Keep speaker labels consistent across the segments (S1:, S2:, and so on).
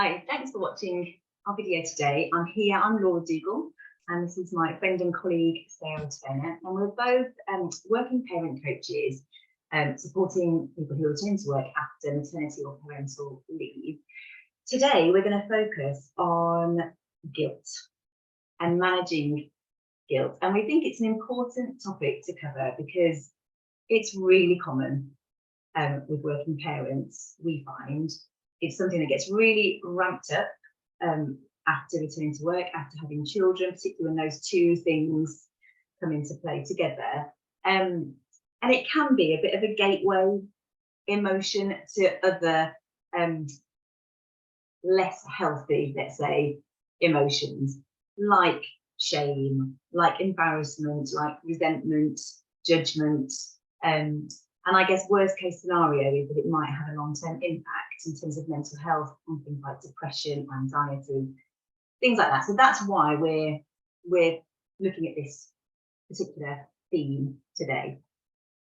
S1: Hi, thanks for watching our video today. I'm Laura Dougal, and this is my friend and colleague Sarah Turner, and we're both working parent coaches supporting people who return to work after maternity or parental leave. Today, we're going to focus on guilt and managing guilt, and we think it's an important topic to cover because it's really common with working parents. We find it's something that gets really ramped up after returning to work, after having children, particularly when those two things come into play together. And it can be a bit of a gateway emotion to other less healthy, let's say, emotions like shame, like embarrassment, like resentment, judgment. And I guess worst case scenario is that it might have a long-term impact in terms of mental health on things like depression, anxiety, things like that. So that's why we're looking at this particular theme today.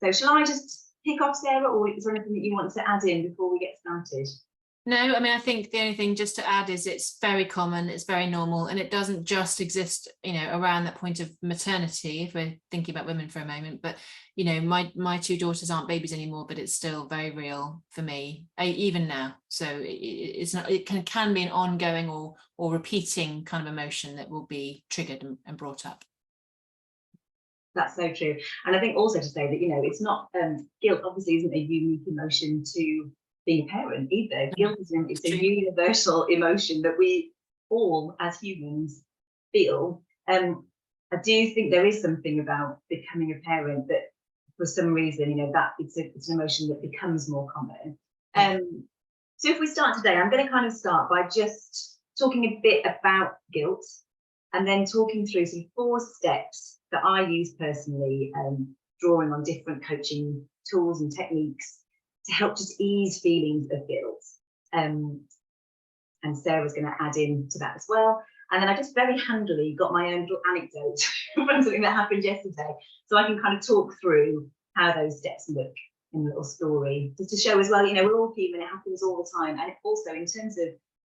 S1: So shall I just kick off, Sarah, or is there anything that you want to add in before we get started?
S2: No, I mean, I think the only thing just to add is it's very common, it's very normal, and it doesn't just exist, around that point of maternity, if we're thinking about women for a moment. But, my two daughters aren't babies anymore, but it's still very real for me, even now. So it's not, it can be an ongoing or repeating kind of emotion that will be triggered and brought up.
S1: That's so true. And I think also to say that, it's not, guilt obviously isn't a unique emotion to being a parent either. Guilt is a universal emotion that we all as humans feel. I do think there is something about becoming a parent that for some reason, that it's an emotion that becomes more common. So if we start today, I'm going to kind of start by just talking a bit about guilt and then talking through some 4 steps that I use personally, drawing on different coaching tools and techniques to help just ease feelings of guilt. And Sarah's going to add in to that as well. And then I just very handily got my own little anecdote from something that happened yesterday, so I can kind of talk through how those steps look in a little story, just to show as well, we're all human, it happens all the time. And also in terms of,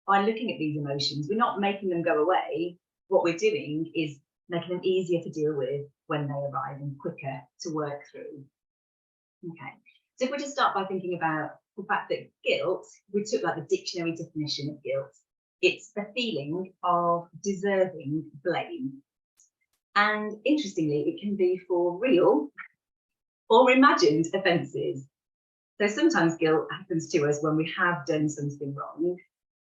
S1: by looking at these emotions, we're not making them go away. What we're doing is making them easier to deal with when they arrive and quicker to work through. Okay. So if we just start by thinking about the fact that guilt, we took like the dictionary definition of guilt, it's a feeling of deserving blame. And interestingly, it can be for real or imagined offences. So sometimes guilt happens to us when we have done something wrong.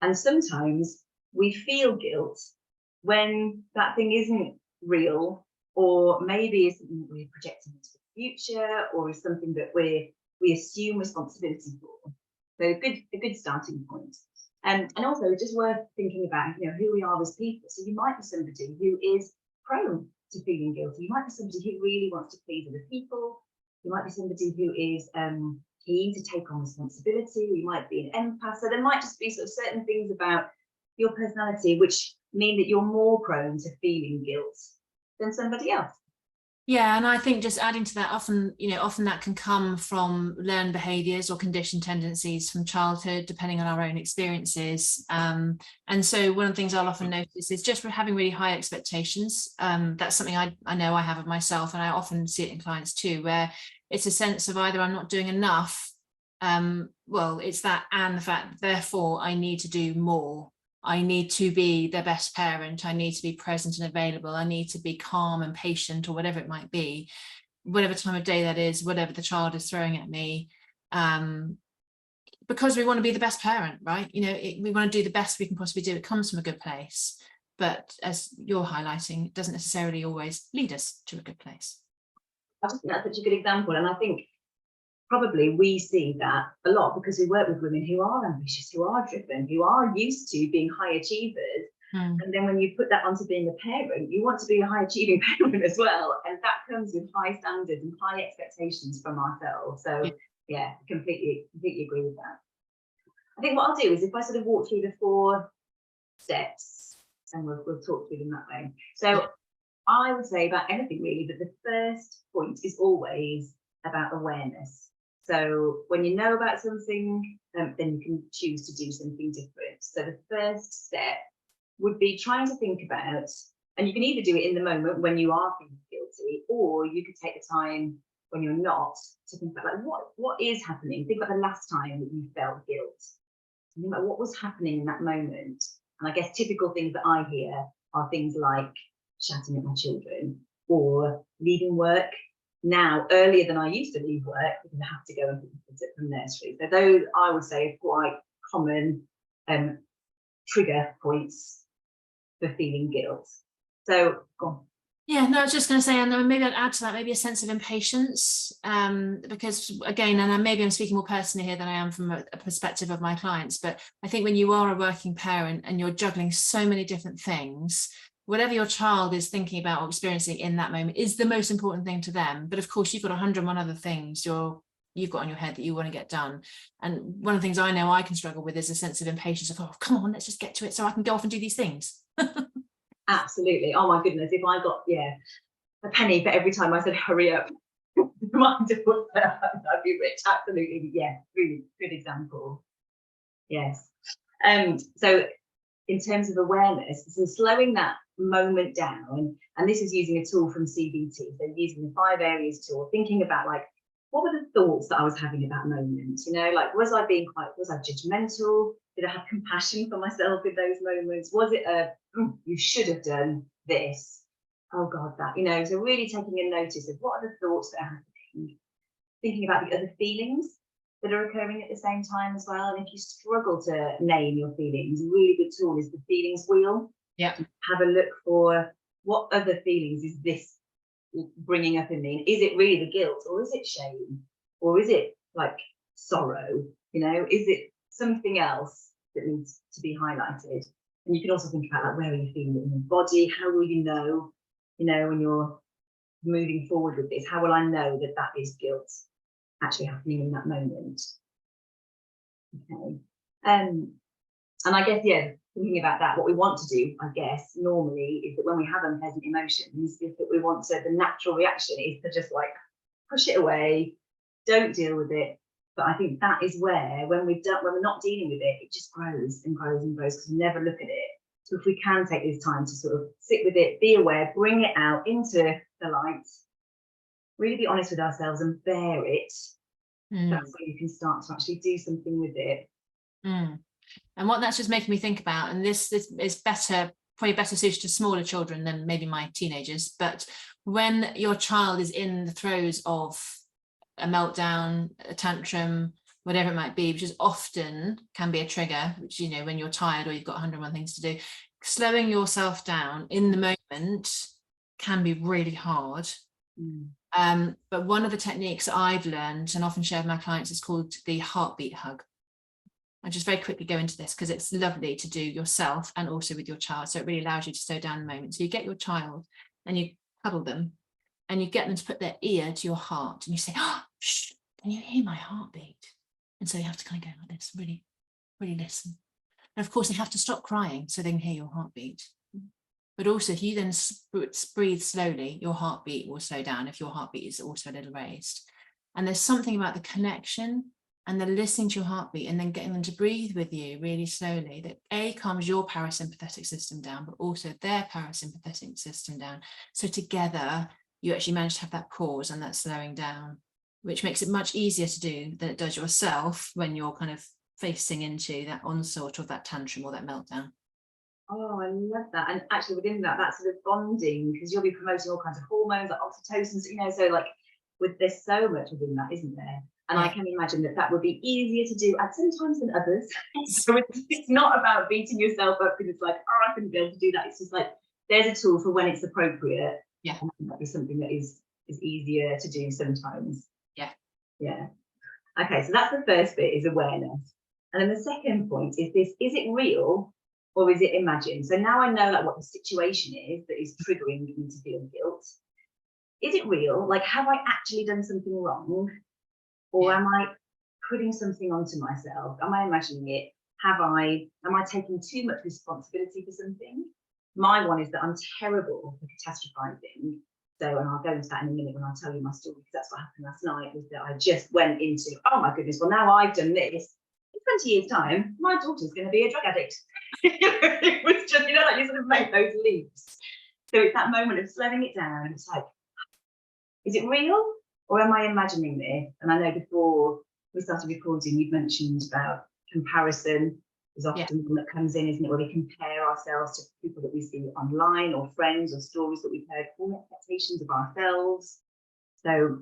S1: And sometimes we feel guilt when that thing isn't real, or maybe is something that we're projecting into the future, or is something that we assume responsibility for. So a good starting point. And also just worth thinking about, who we are as people. So you might be somebody who is prone to feeling guilty. You might be somebody who really wants to please other people. You might be somebody who is keen to take on responsibility. You might be an empath. So there might just be sort of certain things about your personality which mean that you're more prone to feeling guilt than somebody else.
S2: Yeah, and I think just adding to that, often that can come from learned behaviours or conditioned tendencies from childhood, depending on our own experiences. And so one of the things I'll often notice is just having really high expectations. That's something I know I have of myself, and I often see it in clients too, where it's a sense of either I'm not doing enough, well, it's that, and the fact, therefore, I need to do more. I need to be the best parent. I need to be present and available. I need to be calm and patient, or whatever it might be, whatever time of day that is, whatever the child is throwing at me, because we want to be the best parent, right? We want to do the best we can possibly do. It comes from a good place, but as you're highlighting, it doesn't necessarily always lead us to a good place.
S1: I just think that's such a good example, and I think probably we see that a lot because we work with women who are ambitious, who are driven, who are used to being high achievers. And then when you put that onto being a parent, you want to be a high achieving parent as well. And that comes with high standards and high expectations from ourselves. So yeah, completely agree with that. I think what I'll do is if I sort of walk through the 4 steps, and we'll talk through them that way. So I would say about anything really, that the first point is always about awareness. So when you know about something, then you can choose to do something different. So the first step would be trying to think about, and you can either do it in the moment when you are feeling guilty, or you could take the time when you're not to think about, like, what is happening. Think about the last time that you felt guilt. Think about what was happening in that moment. And I guess typical things that I hear are things like shouting at my children, or leaving work now earlier than I used to leave work because I have to go and pick the kids up from nursery. So those, I would say, are quite common trigger points for feeling guilt. So go on.
S2: Yeah, no, I was just going to say, and maybe I'd add to that, maybe a sense of impatience, because again, and maybe I'm speaking more personally here than I am from a perspective of my clients, but I think when you are a working parent and you're juggling so many different things, whatever your child is thinking about or experiencing in that moment is the most important thing to them. But of course, you've got 101 other things you've got on your head that you want to get done. And one of the things I know I can struggle with is a sense of impatience of, oh, come on, let's just get to it so I can go off and do these things.
S1: Absolutely. Oh my goodness, if I got a penny for every time I said hurry up, reminder would I'd be rich. Absolutely. Yeah, really good example. Yes. So in terms of awareness, so slowing that moment down, and this is using a tool from CBT, so using the 5 areas tool, thinking about, like, what were the thoughts that I was having at that moment? You know, like, was I judgmental? Did I have compassion for myself in those moments? Was it you should have done this? Oh God, that, you know, so really taking a notice of what are the thoughts that are happening, thinking about the other feelings that are occurring at the same time as well. And if you struggle to name your feelings, a really good tool is the feelings wheel.
S2: Yeah.
S1: Have a look for what other feelings is this bringing up in me. Is it really the guilt, or is it shame, or is it like sorrow? You know, is it something else that needs to be highlighted? And you can also think about, like, where are you feeling it in your body? How will you know, when you're moving forward with this, how will I know that that is guilt actually happening in that moment? Okay. And I guess, thinking about that, what we want to do, I guess, normally is that when we have unpleasant emotions, is that we want to, the natural reaction is to just, like, push it away, don't deal with it. But I think that is where, when we're not dealing with it, it just grows and grows and grows because we never look at it. So if we can take this time to sort of sit with it, be aware, bring it out into the light, really be honest with ourselves and bear it, that's where you can start to actually do something with it.
S2: And what that's just making me think about, and this is probably better suited to smaller children than maybe my teenagers, but when your child is in the throes of a meltdown, a tantrum, whatever it might be, which is often can be a trigger, which, you know, when you're tired or you've got 101 things to do, slowing yourself down in the moment can be really hard. But one of the techniques I've learned and often share with my clients is called the heartbeat hug. I'll just very quickly go into this because it's lovely to do yourself and also with your child. So it really allows you to slow down a moment. So you get your child and you cuddle them and you get them to put their ear to your heart and you say, oh, shh, can you hear my heartbeat? And so you have to kind of go like this, really, really listen. And of course, they have to stop crying so they can hear your heartbeat. But also, if you then breathe slowly, your heartbeat will slow down if your heartbeat is also a little raised. And there's something about the connection and then listening to your heartbeat and then getting them to breathe with you really slowly that calms your parasympathetic system down, but also their parasympathetic system down. So together, you actually manage to have that pause and that slowing down, which makes it much easier to do than it does yourself when you're kind of facing into that onslaught of that tantrum or that meltdown.
S1: Oh, I love that. And actually within that sort of bonding, because you'll be promoting all kinds of hormones like oxytocin, you know, so like there's so much within that, isn't there? And I can imagine that would be easier to do at some times than others. So it's not about beating yourself up because it's like, oh, I couldn't be able to do that. It's just like, there's a tool for when it's appropriate.
S2: Yeah.
S1: And that be something that is easier to do sometimes.
S2: Yeah.
S1: Yeah. Okay, so that's the first bit, is awareness. And then the second point is this: is it real or is it imagined? So now I know like what the situation is that is triggering me to feel guilt. Is it real? Like, have I actually done something wrong? Or am I putting something onto myself? Am I imagining it? Am I taking too much responsibility for something? My one is that I'm terrible for catastrophizing. So, and I'll go into that in a minute when I tell you my story, because that's what happened last night, was that I just went into, oh my goodness, well, now I've done this. In 20 years' time, my daughter's going to be a drug addict. It was just, you know, like you sort of make those leaps. So it's that moment of slowing it down. It's like, is it real or am I imagining this? And I know before we started recording, you've mentioned about comparison is often one that comes in, isn't it? Where we compare ourselves to people that we see online or friends or stories that we've heard, all expectations of ourselves. So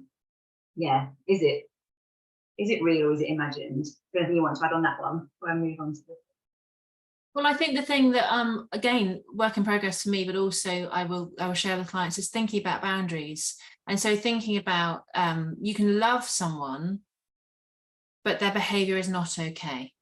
S1: yeah, is it real or is it imagined? Is there anything you want to add on that one before I move on to the...
S2: Well, I think the thing that, again, work in progress for me, but also I will share with clients, is thinking about boundaries. And so thinking about, you can love someone, but their behavior is not okay.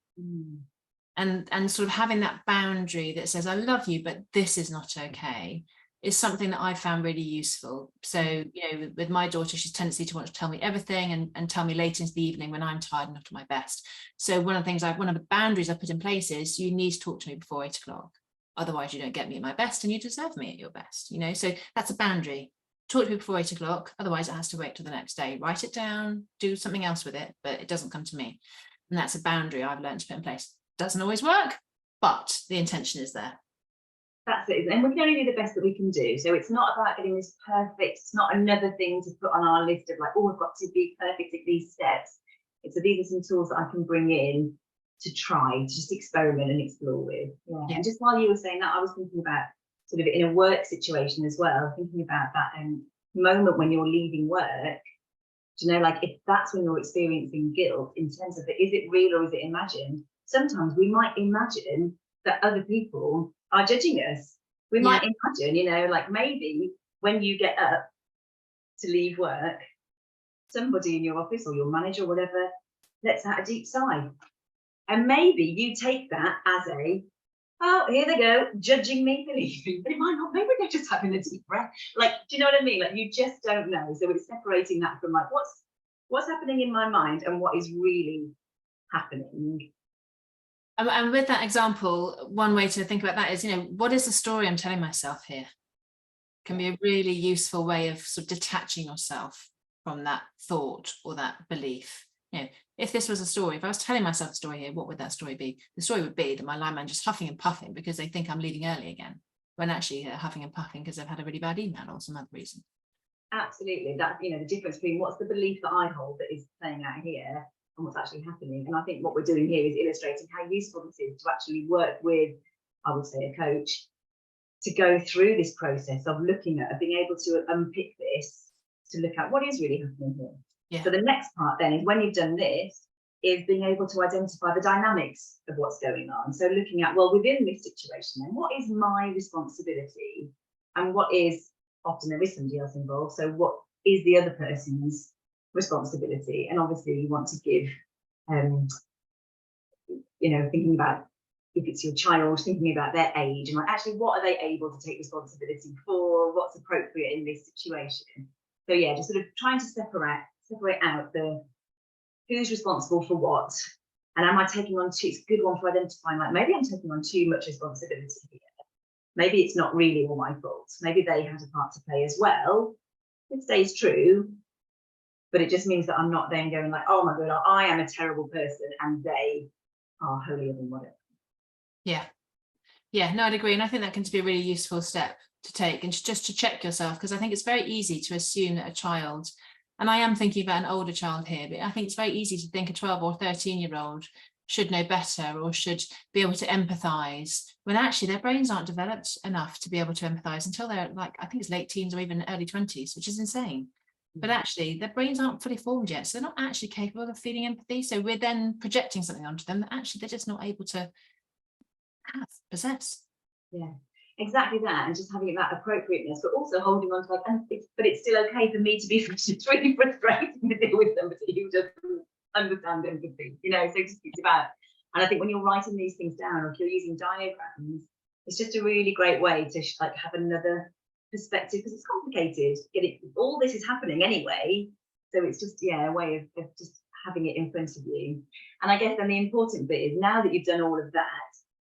S2: And sort of having that boundary that says, I love you, but this is not okay, is something that I found really useful. So, you know, with my daughter, she's tendency to want to tell me everything and tell me late into the evening when I'm tired and not at my best. So one of the boundaries I put in place is, you need to talk to me before 8 o'clock. Otherwise you don't get me at my best and you deserve me at your best, you know? So that's a boundary. Talk to me before 8 o'clock. Otherwise it has to wait till the next day. Write it down, do something else with it, but it doesn't come to me. And that's a boundary I've learned to put in place. Doesn't always work, but the intention is there.
S1: That's it. And we can only do the best that we can do. So it's not about getting this perfect. It's not another thing to put on our list of like, oh, I've got to be perfect at these steps. It's that these are some tools that I can bring in to try, to just experiment and explore with. Yeah. And just while you were saying that, I was thinking about sort of in a work situation as well, thinking about that moment when you're leaving work. Do you know, like if that's when you're experiencing guilt in terms of is it real or is it imagined? Sometimes we might imagine that other people are judging us. We might imagine, you know, like maybe when you get up to leave work, somebody in your office or your manager or whatever lets out a deep sigh. And maybe you take that as oh, here they go, judging me for leaving. But it might not, maybe they're just having a deep breath. Like, do you know what I mean? Like you just don't know. So it's separating that from like, what's happening in my mind and what is really happening.
S2: And with that example, one way to think about that is, you know, what is the story I'm telling myself here? Can be a really useful way of sort of detaching yourself from that thought or that belief. You know, if this was a story, if I was telling myself a story here, what would that story be? The story would be that my line manager's huffing and puffing because they think I'm leaving early again, when actually they're huffing and puffing because they've had a really bad email or some other reason.
S1: Absolutely. That, you know, the difference between what's the belief that I hold that is playing out here and what's actually happening. And I think what we're doing here is illustrating how useful this is to actually work with, I would say, a coach to go through this process of looking at, being able to unpick this, to look at what is really happening here. Yeah. So the next part then is, when you've done this, is being able to identify the dynamics of what's going on. So looking at, well, within this situation, then what is my responsibility and what is, often there is somebody else involved, so what is the other person's responsibility? And obviously you want to give, you know, thinking about if it's your child, thinking about their age and like, actually, what are they able to take responsibility for? What's appropriate in this situation? So yeah, just sort of trying to separate out the who's responsible for what, and am I taking on too, it's a good one for identifying, like maybe I'm taking on too much responsibility here. Maybe it's not really all my fault. Maybe they had a part to play as well. It stays true, but it just means that I'm not then going like, oh my God, I am a terrible person and they are holier than whatever.
S2: Yeah, no, I'd agree. And I think that can be a really useful step to take, and just to check yourself, because I think it's very easy to assume that a child, and I am thinking about an older child here, but I think it's very easy to think a 12 or 13-year-old should know better or should be able to empathize, when actually their brains aren't developed enough to be able to empathize until they're like, I think it's late teens or even early 20s, which is insane. But actually their brains aren't fully formed yet, so they're not actually capable of feeling empathy. So we're then projecting something onto them that actually they're just not able to possess.
S1: Yeah, exactly that, and just having that appropriateness, but also holding on to like, but it's still okay for me to be it's really frustrating to deal with somebody who doesn't understand empathy, you know. So it's about, and I think when you're writing these things down, or if you're using diagrams, it's just a really great way to like have another perspective, because it's complicated. All this is happening anyway, so it's just a way of just having it in front of you. And I guess then the important bit is, now that you've done all of that,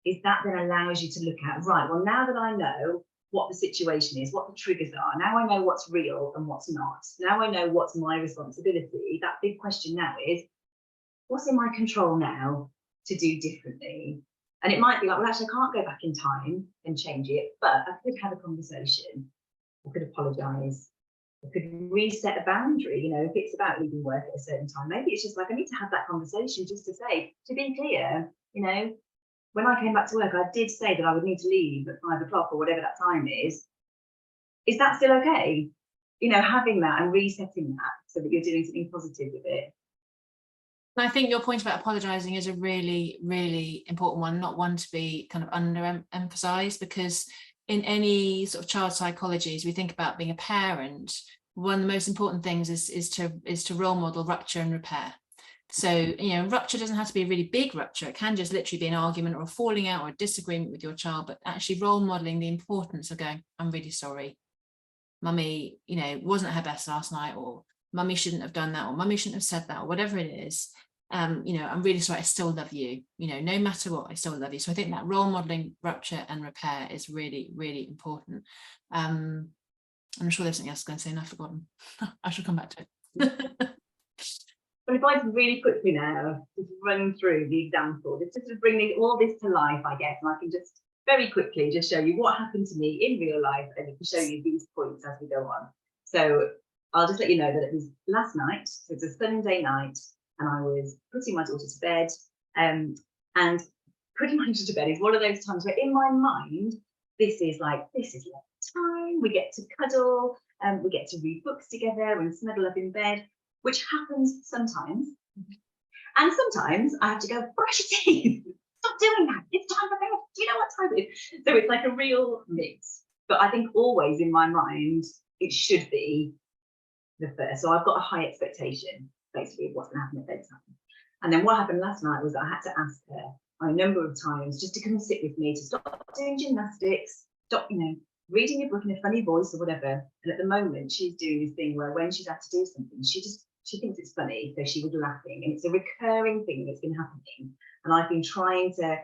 S1: is that then allows you to look at, right, well, now that I know what the situation is, what the triggers are. Now I know what's real and what's not. Now I know what's my responsibility. That big question now is, what's in my control now to do differently? And it might be like, well, actually, I can't go back in time and change it, but I could have a conversation. I could apologise. I could reset a boundary. You know, if it's about leaving work at a certain time, maybe it's just like, I need to have that conversation just to say, to be clear, you know, when I came back to work, I did say that I would need to leave at 5 o'clock or whatever that time is. Is that still okay? You know, having that and resetting that so that you're doing something positive with it.
S2: I think your point about apologising is a really, really important one, not one to be kind of under-emphasised, because in any sort of child psychology, as we think about being a parent, one of the most important things is to role model rupture and repair. So, you know, rupture doesn't have to be a really big rupture. It can just literally be an argument or a falling out or a disagreement with your child, but actually role modeling the importance of going, I'm really sorry. Mummy, you know, wasn't at her best last night, or mummy shouldn't have done that, or mummy shouldn't have said that, or whatever it is. You know, I'm really sorry, I still love you. You know, no matter what, I still love you. So I think that role modeling rupture and repair is really, really important. I'm sure there's something else I was going to say and I've forgotten. I shall come back to it.
S1: But if I can really quickly now just run through the example, just to bring all this to life, I guess, and I can just very quickly just show you what happened to me in real life, and it can show you these points as we go on. So I'll just let you know that it was last night, so it's a Sunday night, and I was putting my daughter to bed, and putting my daughter to bed is one of those times where in my mind, this is like time, we get to cuddle, and we get to read books together and snuggle up in bed, which happens sometimes. And sometimes I have to go, brush your teeth, stop doing that, it's time for bed, do you know what time it is? So it's like a real mix. But I think always in my mind, it should be the first. So I've got a high expectation, basically, of what's going to happen at bedtime. And then what happened last night was I had to ask her a number of times just to come and sit with me, to stop doing gymnastics, stop, you know, reading your book in a funny voice or whatever. And at the moment, she's doing this thing where when she's had to do something, she thinks it's funny, so she was laughing. And it's a recurring thing that's been happening. And I've been trying to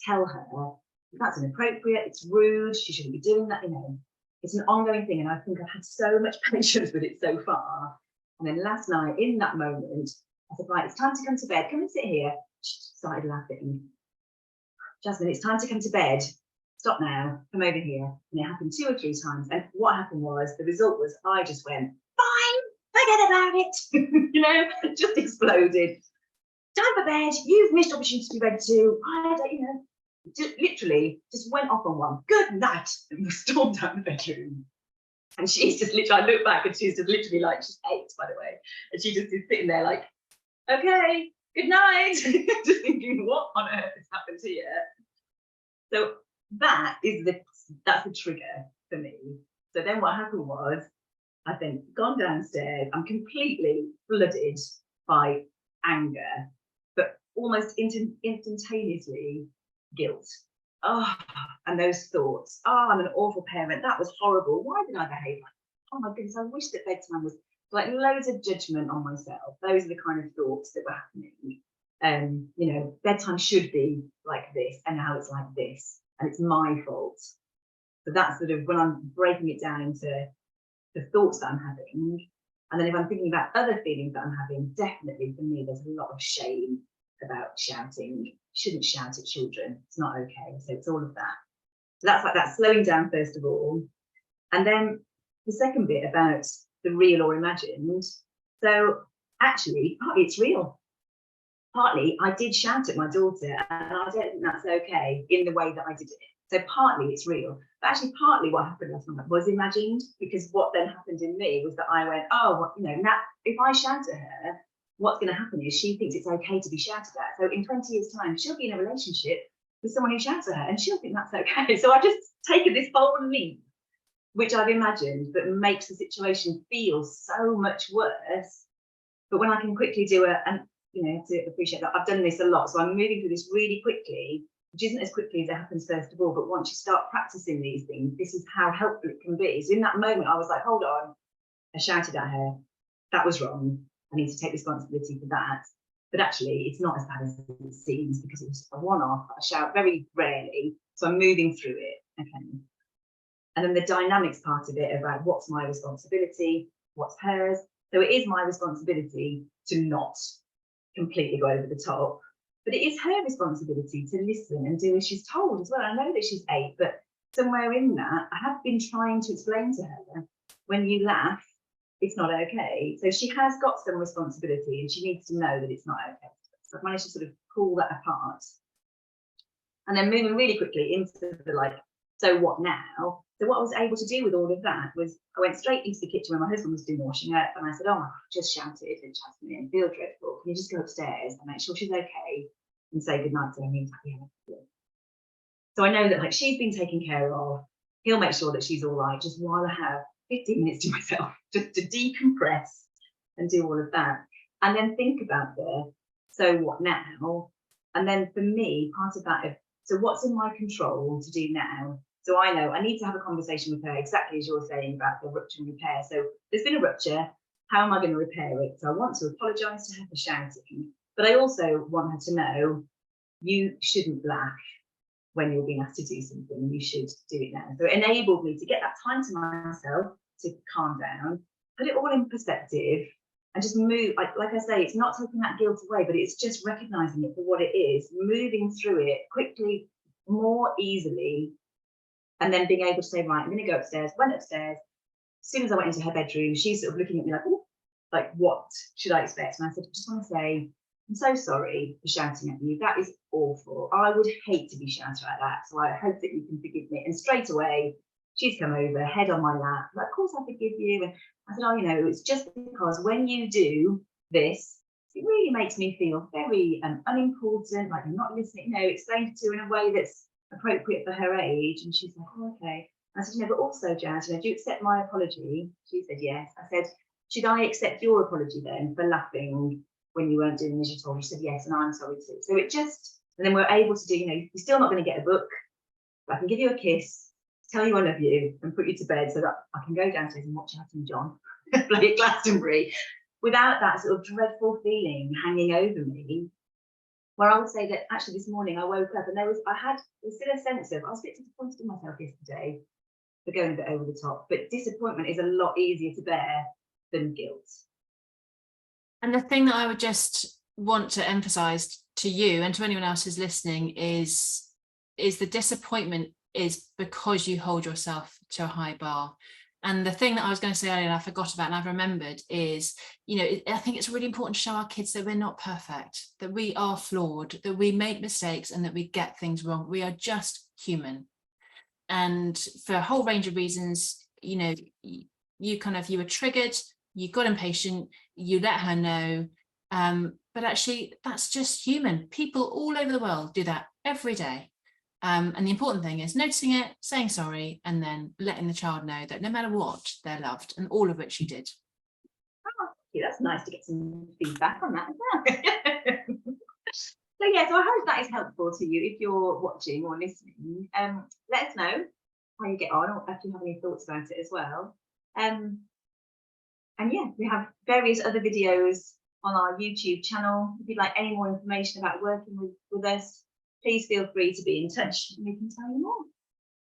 S1: tell her that's inappropriate, it's rude, she shouldn't be doing that, you know. It's an ongoing thing, and I think I've had so much patience with it so far. And then last night, in that moment, I said, right, it's time to come to bed. Come and sit here. She started laughing. Jasmine, it's time to come to bed. Stop now. Come over here. And it happened 2 or 3 times. And what happened was, the result was I just went, fine, forget about it. You know, just exploded. Time for bed. You've missed opportunity to be ready too. I don't, you know, just literally just went off on one. Good night. And stormed out the bedroom. And she's just literally, I look back and she's just literally like, she's 8, by the way. And she just is sitting there like, okay, good night. Just thinking, what on earth has happened here? So that's the trigger for me. So then what happened was, I've then gone downstairs. I'm completely flooded by anger, but almost instantaneously guilt. Oh, and those thoughts. Oh, I'm an awful parent. That was horrible. Why did I behave like that? Oh my goodness, I wish that bedtime was like loads of judgment on myself. Those are the kind of thoughts that were happening. You know, bedtime should be like this, and now it's like this, and it's my fault. So that's sort of when I'm breaking it down into the thoughts that I'm having. And then if I'm thinking about other feelings that I'm having, definitely for me, there's a lot of shame about shouting. Shouldn't shout at children. It's not okay. So it's all of that. So that's like that slowing down first of all. And then the second bit about the real or imagined. So actually, partly it's real. Partly I did shout at my daughter, and I don't think that's okay in the way that I did it. So partly it's real, but actually partly what happened last night was imagined, because what then happened in me was that I went, oh, well, you know, now if I shout at her, what's going to happen is she thinks it's okay to be shouted at. So in 20 years' time, she'll be in a relationship with someone who shouts at her, and she'll think that's okay. So I've just taken this whole leap, which I've imagined, that makes the situation feel so much worse. But when I can quickly do it, and you know, to appreciate that I've done this a lot, so I'm moving through this really quickly, which isn't as quickly as it happens first of all, but once you start practicing these things, this is how helpful it can be. So in that moment, I was like, hold on, I shouted at her, that was wrong, I need to take responsibility for that. But actually, it's not as bad as it seems, because it was a one-off. I shout very rarely, so I'm moving through it. Okay. And then the dynamics part of it about what's my responsibility, what's hers. So it is my responsibility to not completely go over the top, but it is her responsibility to listen and do as she's told as well. I know that she's 8, but somewhere in that, I have been trying to explain to her, when you laugh, it's not okay. So she has got some responsibility and she needs to know that it's not okay. So I've managed to sort of pull that apart. And then moving really quickly into the like, so what now? So what I was able to do with all of that was I went straight into the kitchen where my husband was doing washing up, and I said, oh my God, I just shouted and chatted and feel dreadful. Can you just go upstairs and make sure she's okay and say goodnight to her? And he was like, yeah. So I know that like she's been taken care of. He'll make sure that she's all right, just while I have 15 minutes to myself, just to decompress and do all of that. And then think about the, so what now? And then for me, part of that, so what's in my control to do now? So I know I need to have a conversation with her, exactly as you're saying about the rupture and repair. So there's been a rupture. How am I going to repair it? So I want to apologise to her for shouting, but I also want her to know you shouldn't laugh when you're being asked to do something. You should do it now. So it enabled me to get that time to myself to calm down, put it all in perspective, and just move. Like I say, it's not taking that guilt away, but it's just recognising it for what it is, moving through it quickly, more easily, and then being able to say, right, I'm going to go upstairs. Went upstairs. As soon as I went into her bedroom, she's sort of looking at me like, oh, like what should I expect? And I said, I just want to say, I'm so sorry for shouting at you. That is awful. I would hate to be shouted like that. So I hope that you can forgive me. And straight away, she's come over, head on my lap. Like, of course I forgive you. And I said, oh, you know, it's just because when you do this, it really makes me feel very unimportant, like you're not listening. You know, explained it to her in a way that's appropriate for her age. And she's like, oh, okay. I said, you know, but also, Jazz, you know, do you accept my apology? She said, yes. I said, should I accept your apology then for laughing when you weren't doing as you told? She said, yes, and I'm sorry too. So it just, and then we're able to do, you know, you're still not going to get a book, but I can give you a kiss, tell you I love you, and put you to bed so that I can go downstairs and watch Elton John play at Glastonbury without that sort of dreadful feeling hanging over me. Where I would say that actually this morning I woke up and there was still a sense of, I was a bit disappointed in myself yesterday for going a bit over the top, but disappointment is a lot easier to bear than guilt.
S2: And the thing that I would just want to emphasize to you and to anyone else who's listening is the disappointment is because you hold yourself to a high bar. And the thing that I was going to say earlier, and I forgot about, and I've remembered, is, you know, I think it's really important to show our kids that we're not perfect, that we are flawed, that we make mistakes and that we get things wrong. We are just human. And for a whole range of reasons, you know, you were triggered, you got impatient, you let her know. But actually, that's just human. People all over the world do that every day. And the important thing is noticing it, saying sorry, and then letting the child know that no matter what, they're loved, and all of which you did.
S1: Oh, yeah, that's nice to get some feedback on that as well. So yeah, so I hope that is helpful to you if you're watching or listening. Let us know how you get on, or if you have any thoughts about it as well. And yeah, we have various other videos on our YouTube channel. If you'd like any more information about working with us, please feel free to be in touch and we can tell you more.